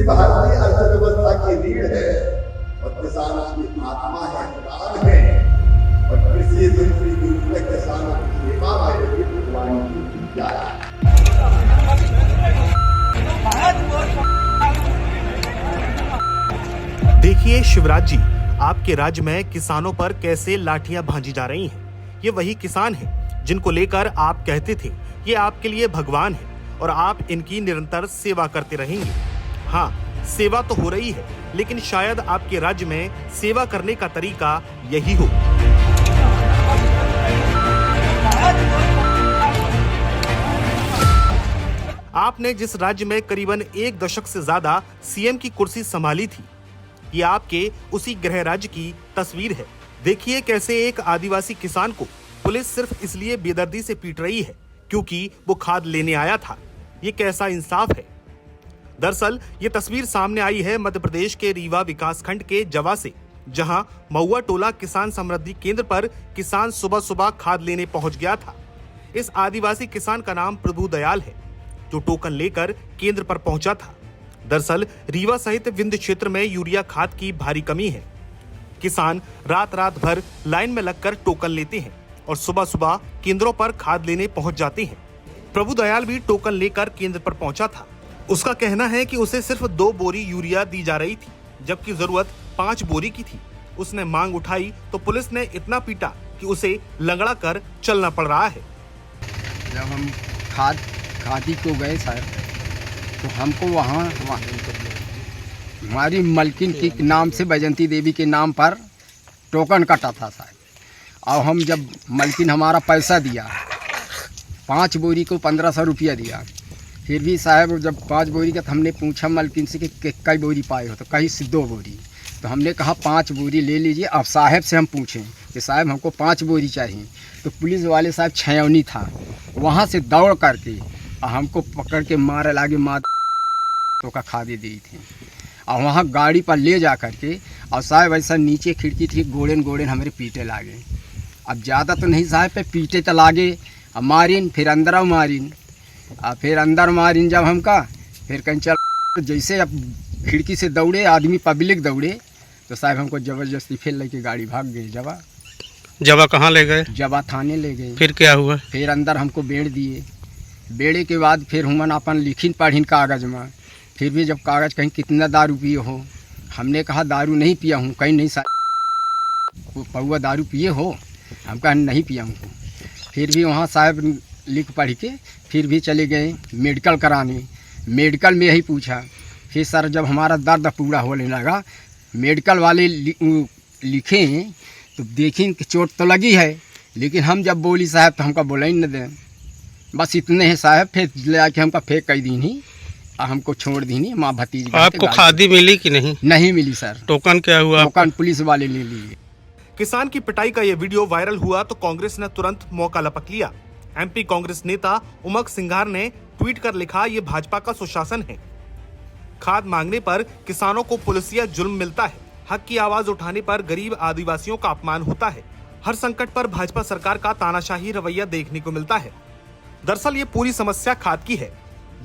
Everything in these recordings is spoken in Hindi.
भारतीय अर्थव्यवस्था की रीढ़ है और किसान की आत्मा है, प्राण है और कृषि मंत्री के रूप में किसानों की सेवा में भगवान की पूजा है। देखिए शिवराज जी, आपके राज्य में किसानों पर कैसे लाठियां भांजी जा रही हैं। ये वही किसान हैं जिनको लेकर आप कहते थे ये आपके लिए भगवान है और आप इनकी निरंतर सेवा करते रहेंगे। हाँ, सेवा तो हो रही है, लेकिन शायद आपके राज्य में सेवा करने का तरीका यही हो। आपने जिस राज्य में करीबन 1 दशक से ज्यादा सीएम की कुर्सी संभाली थी, ये आपके उसी गृह राज्य की तस्वीर है। देखिए कैसे एक आदिवासी किसान को पुलिस सिर्फ इसलिए बेदर्दी से पीट रही है क्योंकि वो खाद लेने आया था। ये कैसा इंसाफ है। दरअसल ये तस्वीर सामने आई है मध्य प्रदेश के रीवा विकासखंड के जवा से, जहां महुआ टोला किसान समृद्धि केंद्र पर किसान सुबह सुबह खाद लेने पहुंच गया था। इस आदिवासी किसान का नाम प्रभु दयाल है, जो टोकन लेकर केंद्र पर पहुंचा था। दरअसल रीवा सहित विंध्य क्षेत्र में यूरिया खाद की भारी कमी है। किसान रात रात भर लाइन में लगकर टोकन लेते हैं और सुबह सुबह केंद्रों पर खाद लेने पहुंच जाते हैं। प्रभु दयाल भी टोकन लेकर केंद्र पर पहुंचा था। उसका कहना है कि उसे सिर्फ 2 बोरी यूरिया दी जा रही थी, जबकि जरूरत 5 बोरी की थी। उसने मांग उठाई तो पुलिस ने इतना पीटा कि उसे लंगड़ा कर चलना पड़ रहा है। जब हम खादी को गए सर, तो हमको वहाँ हमारी मलकिन के नाम से बैजंती देवी के नाम पर टोकन कटा था सर। और हम जब मलकिन हमारा पैसा दिया, 5 बोरी को 1500 रुपया दिया, फिर भी साहब जब 5 बोरी का, तो हमने पूछा मलकिन से कि कई बोरी पाए हो, तो कहीं से 2 बोरी। तो हमने कहा 5 बोरी ले लीजिए। अब साहब से हम पूछें कि साहब हमको 5 बोरी चाहिए, तो पुलिस वाले साहब छयौनी था, वहाँ से दौड़ करके हमको पकड़ के मारे लागे, मार तो का खादे दी थी। और वहाँ गाड़ी पर ले जा करके, और साहब ऐसा नीचे खिड़की थी, गोड़ेन गोड़ेन हमारे पीटे लागे। अब ज़्यादा तो नहीं साहब, पे पीटे तो लागे, अब मारिन, फिर अंदर मारिन, और फिर अंदर मारिन जब हमका, फिर कहीं चल, तो जैसे अब खिड़की से दौड़े आदमी, पब्लिक दौड़े, तो साहब हमको ज़बरदस्ती फिर लेके गाड़ी भाग गई। जवा कहाँ ले गए? जवा थाने ले गए। फिर क्या हुआ? फिर अंदर हमको बेड़ दिए। बेड़े के बाद फिर हम अपन लिखिन पढ़िन कागज में। फिर भी जब कागज कहीं कितना दारू पिए हो, हमने कहा दारू नहीं पिया हूँ। कहीं नहीं साहब पौआ दारू पिए हो, हम कहा नहीं पिया हूँ। फिर भी वहाँ साहब लिख पढ़ के फिर भी चले गए मेडिकल कराने। मेडिकल में यही पूछा। फिर सर जब हमारा दर्द पूरा होने लगा, मेडिकल वाले लिखे तो देखें कि चोट तो लगी है, लेकिन हम जब बोली साहब तो हमका बोला ही न दें। बस इतने हैं साहब। फिर ले आके हमका फेंक कर दी नहीं, हमको छोड़ दी नहीं। माँ भतीजी आपको खादी मिली कि नहीं? नहीं मिली सर। टोकन क्या हुआ? टोकन पुलिस वाले ले लिए। किसान की पिटाई का यह वीडियो वायरल हुआ तो कांग्रेस ने तुरंत मौका लपक लिया। एमपी कांग्रेस नेता उमंग सिंघार ने ट्वीट कर लिखा, ये भाजपा का सुशासन है। खाद मांगने पर किसानों को पुलिसिया जुल्म मिलता है। हक की आवाज उठाने पर गरीब आदिवासियों का अपमान होता है। हर संकट पर भाजपा सरकार का तानाशाही रवैया देखने को मिलता है। दरअसल ये पूरी समस्या खाद की है।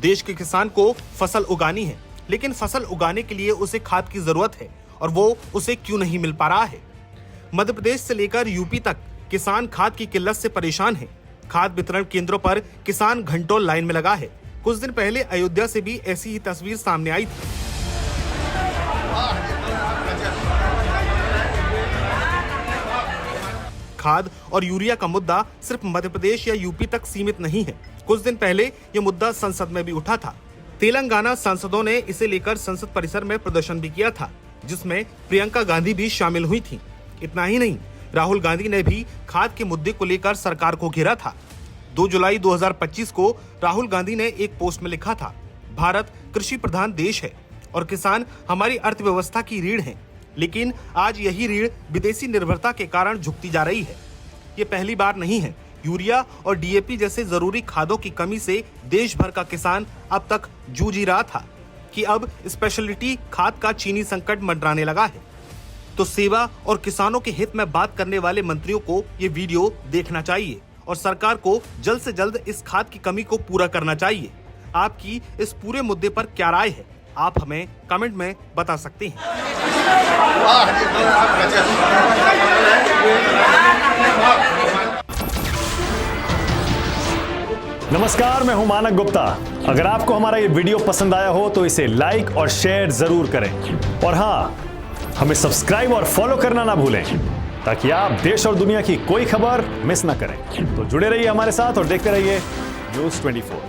देश के किसान को फसल उगानी है, लेकिन फसल उगाने के लिए उसे खाद की जरूरत है और वो उसे क्यों नहीं मिल पा रहा है। मध्य प्रदेश से लेकर यूपी तक किसान खाद की किल्लत से परेशान है। खाद वितरण केंद्रों पर किसान घंटों लाइन में लगा है। कुछ दिन पहले अयोध्या से भी ऐसी ही तस्वीर सामने आई थी। खाद और यूरिया का मुद्दा सिर्फ मध्य प्रदेश या यूपी तक सीमित नहीं है। कुछ दिन पहले ये मुद्दा संसद में भी उठा था। तेलंगाना सांसदों ने इसे लेकर संसद परिसर में प्रदर्शन भी किया था, जिसमें प्रियंका गांधी भी शामिल हुई थी। इतना ही नहीं, राहुल गांधी ने भी खाद के मुद्दे को लेकर सरकार को घेरा था। 2 जुलाई 2025 को राहुल गांधी ने एक पोस्ट में लिखा था, भारत कृषि प्रधान देश है और किसान हमारी अर्थव्यवस्था की रीढ़ है, लेकिन आज यही रीढ़ विदेशी निर्भरता के कारण झुकती जा रही है। ये पहली बार नहीं है। यूरिया और डीएपी जैसे जरूरी खादों की कमी से देश भर का किसान अब तक जूझ ही रहा था कि अब स्पेशलिटी खाद का चीनी संकट मंडराने लगा है। तो सेवा और किसानों के हित में बात करने वाले मंत्रियों को ये वीडियो देखना चाहिए और सरकार को जल्द से जल्द इस खाद की कमी को पूरा करना चाहिए। आपकी इस पूरे मुद्दे पर क्या राय है, आप हमें कमेंट में बता सकते हैं। नमस्कार, मैं हूं मानक गुप्ता। अगर आपको हमारा ये वीडियो पसंद आया हो तो इसे लाइक और शेयर जरूर करें और हाँ, हमें सब्सक्राइब और फॉलो करना ना भूलें ताकि आप देश और दुनिया की कोई खबर मिस ना करें। तो जुड़े रहिए हमारे साथ और देखते रहिए News 24।